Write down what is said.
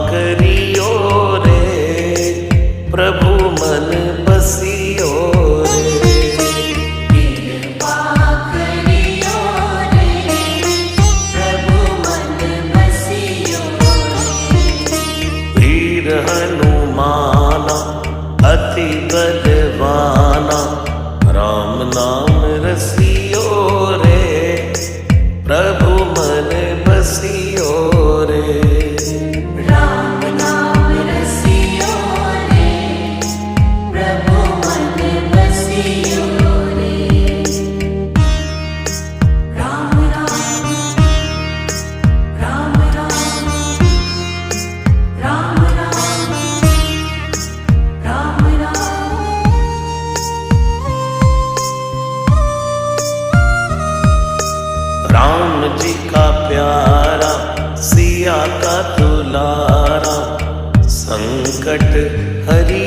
करियो रे, प्रभु मन बसियो रे। कृपा करियो रे, प्रभु मन बसियो रे। वीर हनुमाना अति बलवाना, राम नाम रसियो रे, प्रभु मन बसियो रे। राम नाम रसियो रे, प्रभु मन बसियो रे। राम राम राम राम, राम राम राम राम। राम जी का प्यारा, सिया का दुलारा, संकट हरि